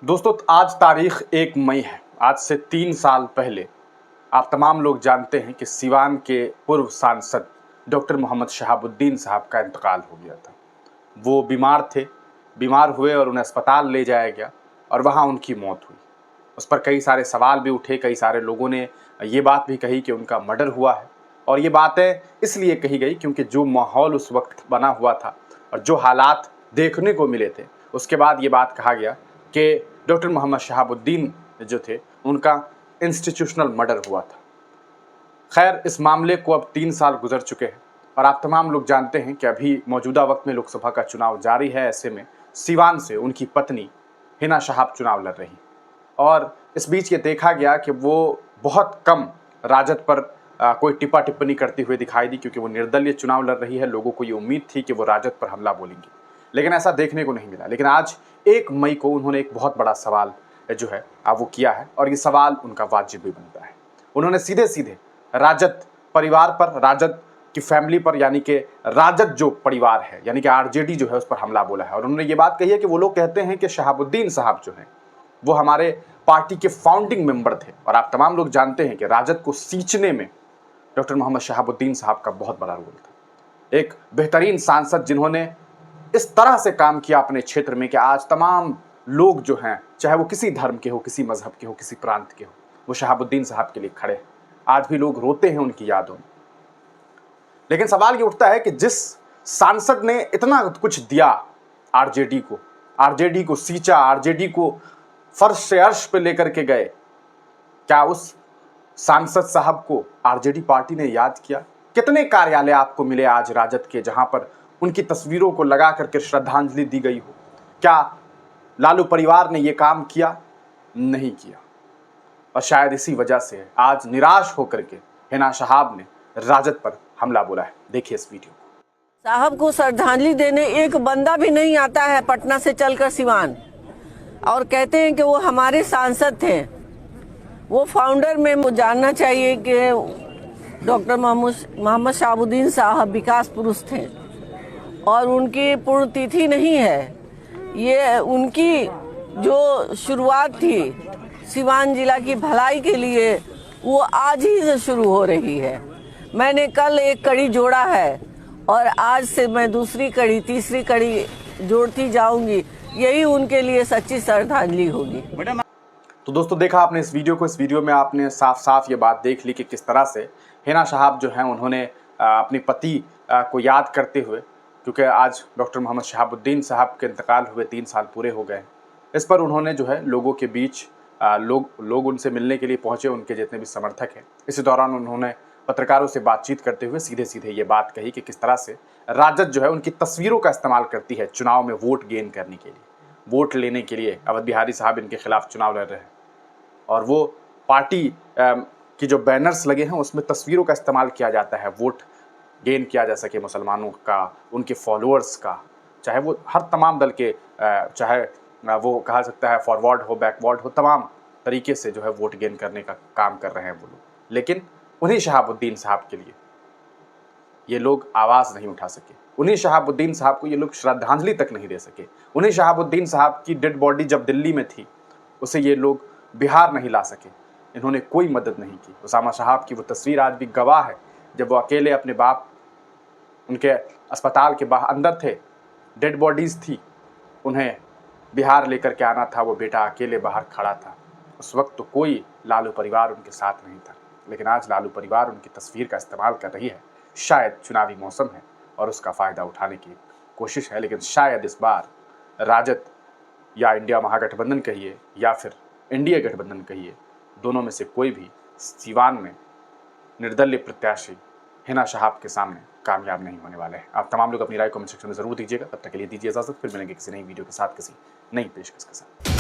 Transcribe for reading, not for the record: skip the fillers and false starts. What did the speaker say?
दोस्तों आज तारीख 1 मई है। आज से 3 साल पहले आप तमाम लोग जानते हैं कि सिवान के पूर्व सांसद डॉक्टर मोहम्मद शहाबुद्दीन साहब का इंतकाल हो गया था। वो बीमार हुए और उन्हें अस्पताल ले जाया गया और वहाँ उनकी मौत हुई। उस पर कई सारे सवाल भी उठे, कई सारे लोगों ने ये बात भी कही कि उनका मर्डर हुआ है। और ये बातें इसलिए कही गई क्योंकि जो माहौल उस वक्त बना हुआ था और जो हालात देखने को मिले थे, उसके बाद ये बात कहा गया कि डॉक्टर मोहम्मद शहाबुद्दीन जो थे उनका इंस्टीट्यूशनल मर्डर हुआ था। खैर, इस मामले को अब 3 साल गुजर चुके हैं और आप तमाम लोग जानते हैं कि अभी मौजूदा वक्त में लोकसभा का चुनाव जारी है। ऐसे में सिवान से उनकी पत्नी हिना शहाब चुनाव लड़ रही और इस बीच ये देखा गया कि वो बहुत कम राजद पर कोई टिप्पा टिप्पणी करती हुई दिखाई दी, क्योंकि वो निर्दलीय चुनाव लड़ रही है। लोगों को ये उम्मीद थी कि वो राजद पर हमला बोलेंगी, लेकिन ऐसा देखने को नहीं मिला। लेकिन आज 1 मई को उन्होंने एक बहुत बड़ा सवाल जो है वो किया है और ये सवाल उनका वाजिब भी बनता है। उन्होंने सीधे सीधे राजद परिवार पर, राजद की फैमिली पर, यानी कि राजद जो परिवार है यानी कि आरजेडी जो है उस पर हमला बोला है। और उन्होंने ये बात कही है कि वो लोग कहते हैं कि शहाबुद्दीन साहब जो हैं वो हमारे पार्टी के फाउंडिंग मेंबर थे। और आप तमाम लोग जानते हैं कि राजद को सींचने में डॉक्टर मोहम्मद शहाबुद्दीन साहब का बहुत बड़ा रोल था। एक बेहतरीन सांसद जिन्होंने इस तरह से काम किया अपने क्षेत्र में कि आज तमाम लोग जो हैं, चाहे वो किसी धर्म के हो, किसी मजहब के हो, किसी प्रांत के हो, वो शहाबुद्दीन साहब के लिए खड़े हैं। आज भी लोग रोते हैं उनकी यादों में। लेकिन सवाल ये उठता है कि जिस सांसद ने इतना कुछ दिया आरजेडी को सींचा, आरजेडी को फर्श से अर्श पे लेकर के गए, क्या उस सांसद साहब को आरजेडी पार्टी ने याद किया? कितने कार्यालय आपको मिले आज राजद के जहां पर उनकी तस्वीरों को लगा करके श्रद्धांजलि दी गई हो? क्या लालू परिवार ने यह काम किया? नहीं किया। और शायद इसी वजह से आज निराश होकर के हिना शहाब ने राजद पर हमला बोला है। देखिए इस वीडियो को। साहब को श्रद्धांजलि देने एक बंदा भी नहीं आता है पटना से चलकर सिवान, और कहते हैं कि वो हमारे सांसद थे, वो फाउंडर में। वो जानना चाहिए कि डॉक्टर मोहम्मद शहाबुद्दीन साहब विकास पुरुष थे और उनकी पुण्यतिथि नहीं है। ये उनकी जो शुरुआत थी सिवान जिला की भलाई के लिए, वो आज ही से शुरू हो रही है। मैंने कल एक कड़ी जोड़ा है और आज से मैं दूसरी कड़ी, तीसरी कड़ी जोड़ती जाऊंगी। यही उनके लिए सच्ची श्रद्धांजलि होगी। तो दोस्तों देखा आपने इस वीडियो को। इस वीडियो में आपने साफ साफ ये बात देख ली कि किस तरह से हिना शहाब जो हैं उन्होंने अपने पति को याद करते हुए, क्योंकि आज डॉक्टर मोहम्मद शहाबुद्दीन साहब के इंतकाल हुए 3 साल पूरे हो गए, इस पर उन्होंने जो है लोगों के बीच लोग उनसे मिलने के लिए पहुंचे, उनके जितने भी समर्थक हैं। इसी दौरान उन्होंने पत्रकारों से बातचीत करते हुए सीधे सीधे ये बात कही कि किस तरह से राजद जो है उनकी तस्वीरों का इस्तेमाल करती है चुनाव में वोट गेन करने के लिए, वोट लेने के लिए। अवध बिहारी साहब इनके खिलाफ चुनाव लड़ रहे हैं और वो पार्टी की जो बैनर्स लगे हैं उसमें तस्वीरों का इस्तेमाल किया जाता है, वोट गेन किया जा सके मुसलमानों का, उनके फॉलोअर्स का, चाहे वो हर तमाम दल के, चाहे वो कहा सकता है फॉरवर्ड हो, बैकवर्ड हो, तमाम तरीके से जो है वोट गेन करने का काम कर रहे हैं वो लोग। लेकिन उन्हीं शहाबुद्दीन साहब के लिए ये लोग आवाज़ नहीं उठा सके, उन्हीं शहाबुद्दीन साहब को ये लोग श्रद्धांजलि तक नहीं दे सके। उन्हीं शहाबुद्दीन साहब की डेड बॉडी जब दिल्ली में थी उसे ये लोग बिहार नहीं ला सके, इन्होंने कोई मदद नहीं की। उसामा साहब की वो तस्वीर आज भी गवाह है, जब वो अकेले अपने बाप उनके अस्पताल के बाहर अंदर थे, डेड बॉडीज़ थी, उन्हें बिहार लेकर के आना था, वो बेटा अकेले बाहर खड़ा था। उस वक्त तो कोई लालू परिवार उनके साथ नहीं था, लेकिन आज लालू परिवार उनकी तस्वीर का इस्तेमाल कर रही है। शायद चुनावी मौसम है और उसका फ़ायदा उठाने की कोशिश है, लेकिन शायद इस बार राजद या इंडिया महागठबंधन कहिए या फिर इंडिया गठबंधन कहिए, दोनों में से कोई भी सिवान में निर्दलीय प्रत्याशी हिना शहाब के सामने कामयाब नहीं होने वाले हैं। आप तमाम लोग अपनी राय कमेंट सेक्शन में ज़रूर दीजिएगा। तब तक के लिए दीजिए इजाज़त, फिर मिलेंगे किसी नई वीडियो के साथ, किसी नई पेशकश के साथ।